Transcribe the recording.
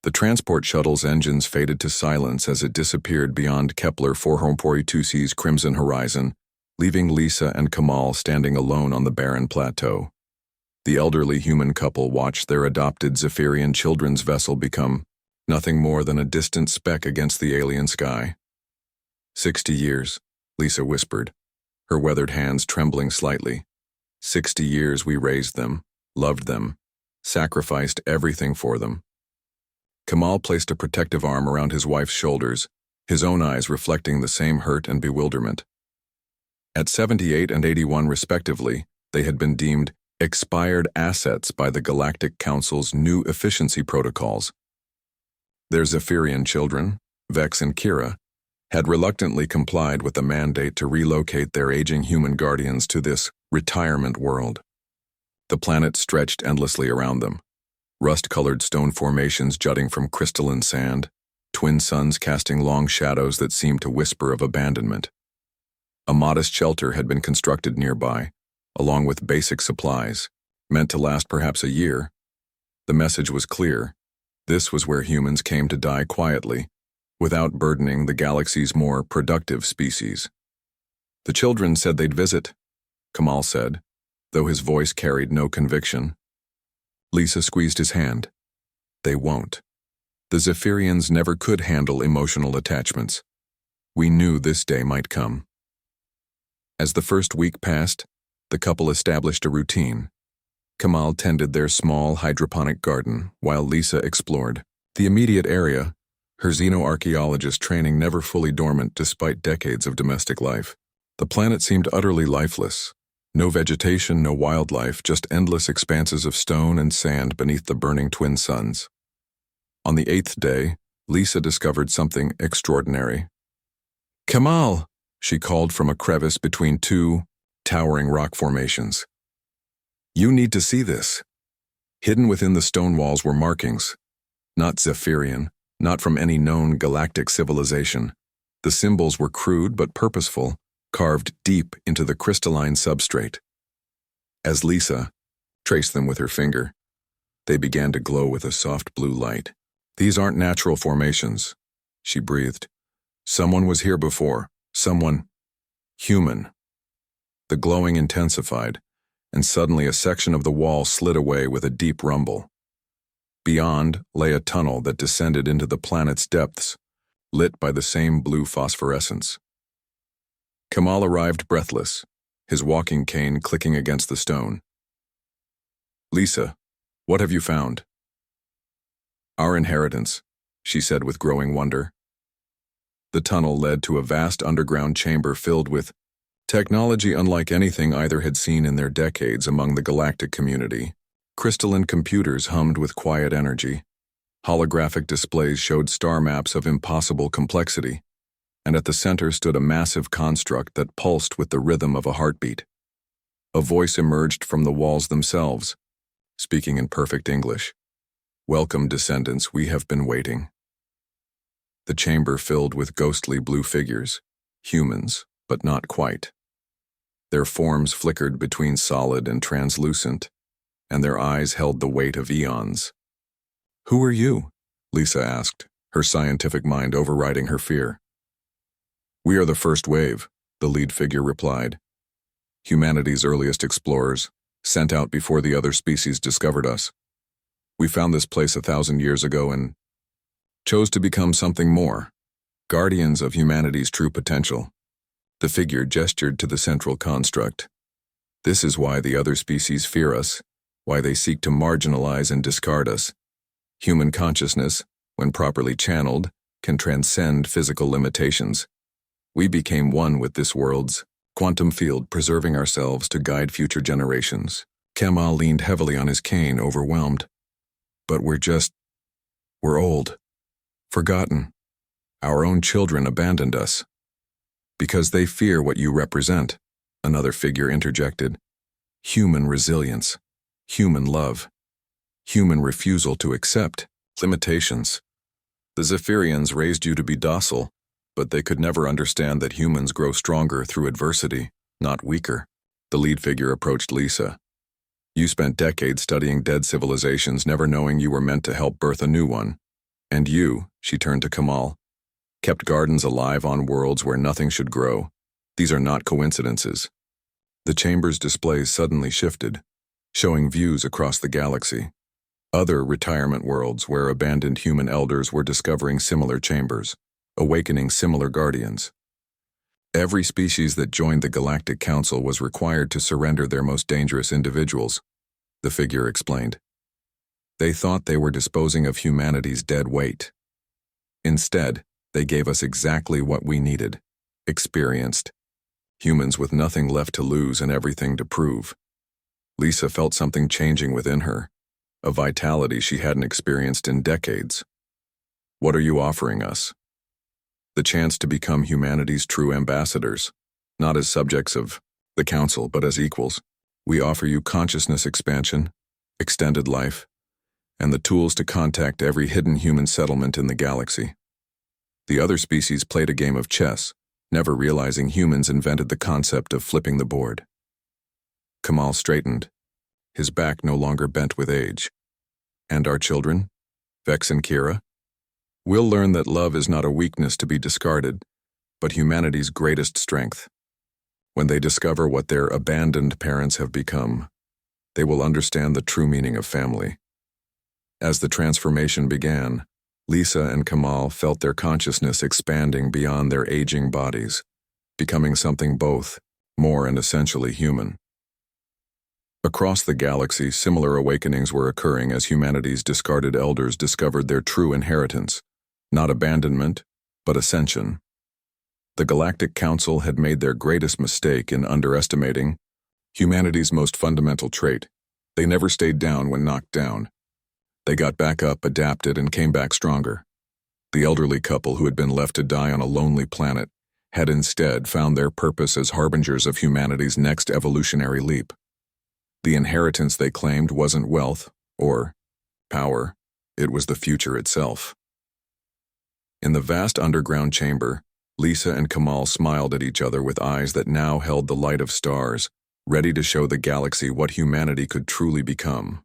The transport shuttle's engines faded to silence as it disappeared beyond Kepler 442c's crimson horizon, leaving Lisa and Kamal standing alone on the barren plateau. The elderly human couple watched their adopted Zephyrian children's vessel become nothing more than a distant speck against the alien sky. 60 years, Lisa whispered, her weathered hands trembling slightly. 60 years we raised them, loved them, sacrificed everything for them. Kamal placed a protective arm around his wife's shoulders, his own eyes reflecting the same hurt and bewilderment. At 78 and 81 respectively, they had been deemed expired assets by the Galactic Council's new efficiency protocols. Their Zephyrian children, Vex and Kira, had reluctantly complied with the mandate to relocate their aging human guardians to this retirement world. The planet stretched endlessly around them, rust-colored stone formations jutting from crystalline sand, twin suns casting long shadows that seemed to whisper of abandonment. A modest shelter had been constructed nearby, along with basic supplies, meant to last perhaps a year. The message was clear. This was where humans came to die quietly, without burdening the galaxy's more productive species. The children said they'd visit, Kamal said, though his voice carried no conviction. Lisa squeezed his hand. They won't. The Zephyrians never could handle emotional attachments. We knew this day might come. As the first week passed, the couple established a routine. Kamal tended their small hydroponic garden while Lisa explored the immediate area, her xenoarchaeologist training never fully dormant despite decades of domestic life. The planet seemed utterly lifeless. No vegetation, no wildlife, just endless expanses of stone and sand beneath the burning twin suns. On the 8th day, Lisa discovered something extraordinary. "Kamal!" she called from a crevice between two towering rock formations. "You need to see this." Hidden within the stone walls were markings, not Zephyrian, not from any known galactic civilization. The symbols were crude but purposeful, carved deep into the crystalline substrate. As Lisa traced them with her finger, they began to glow with a soft blue light. "These aren't natural formations," she breathed. "Someone was here before. Someone human." The glowing intensified, and suddenly a section of the wall slid away with a deep rumble. Beyond lay a tunnel that descended into the planet's depths, lit by the same blue phosphorescence. Kamal arrived breathless, his walking cane clicking against the stone. "Lisa, what have you found?" "Our inheritance," she said with growing wonder. The tunnel led to a vast underground chamber filled with technology unlike anything either had seen in their decades among the galactic community. Crystalline computers hummed with quiet energy. Holographic displays showed star maps of impossible complexity, and at the center stood a massive construct that pulsed with the rhythm of a heartbeat. A voice emerged from the walls themselves, speaking in perfect English. "Welcome, descendants, we have been waiting." The chamber filled with ghostly blue figures, humans, but not quite. Their forms flickered between solid and translucent, and their eyes held the weight of eons. "Who are you?" Lisa asked, her scientific mind overriding her fear. "We are the first wave," the lead figure replied. "Humanity's earliest explorers, sent out before the other species discovered us. We found this place 1,000 years ago and chose to become something more, guardians of humanity's true potential." The figure gestured to the central construct. "This is why the other species fear us, why they seek to marginalize and discard us. Human consciousness, when properly channeled, can transcend physical limitations. We became one with this world's quantum field, preserving ourselves to guide future generations." Kamal leaned heavily on his cane, overwhelmed. "But we're old, forgotten. Our own children abandoned us." "Because they fear what you represent," another figure interjected. "Human resilience, human love, human refusal to accept limitations. The Zephyrians raised you to be docile, but they could never understand that humans grow stronger through adversity, not weaker." The lead figure approached Lisa. "You spent decades studying dead civilizations, never knowing you were meant to help birth a new one. And you, she turned to Kamal, kept gardens alive on worlds where nothing should grow. These are not coincidences. The chamber's displays suddenly shifted, showing views across the galaxy. Other retirement worlds where abandoned human elders were discovering similar chambers, awakening similar guardians. Every species that joined the Galactic Council was required to surrender their most dangerous individuals, the figure explained. They thought they were disposing of humanity's dead weight. Instead, they gave us exactly what we needed: experienced humans with nothing left to lose and everything to prove. Lisa felt something changing within her, a vitality she hadn't experienced in decades. What are you offering us? The chance to become humanity's true ambassadors, not as subjects of the Council, but as equals. We offer you consciousness expansion, extended life, and the tools to contact every hidden human settlement in the galaxy. The other species played a game of chess, never realizing humans invented the concept of flipping the board. Kamal straightened, his back no longer bent with age. And our children? Vex and Kira? We'll learn that love is not a weakness to be discarded, but humanity's greatest strength. When they discover what their abandoned parents have become, they will understand the true meaning of family. As the transformation began, Lisa and Kamal felt their consciousness expanding beyond their aging bodies, becoming something both more and essentially human. Across the galaxy, similar awakenings were occurring as humanity's discarded elders discovered their true inheritance, not abandonment, but ascension. The Galactic Council had made their greatest mistake in underestimating humanity's most fundamental trait. They never stayed down when knocked down. They got back up, adapted, and came back stronger. The elderly couple who had been left to die on a lonely planet had instead found their purpose as harbingers of humanity's next evolutionary leap. The inheritance they claimed wasn't wealth or power, it was the future itself. In the vast underground chamber, Lisa and Kamal smiled at each other with eyes that now held the light of stars, ready to show the galaxy what humanity could truly become.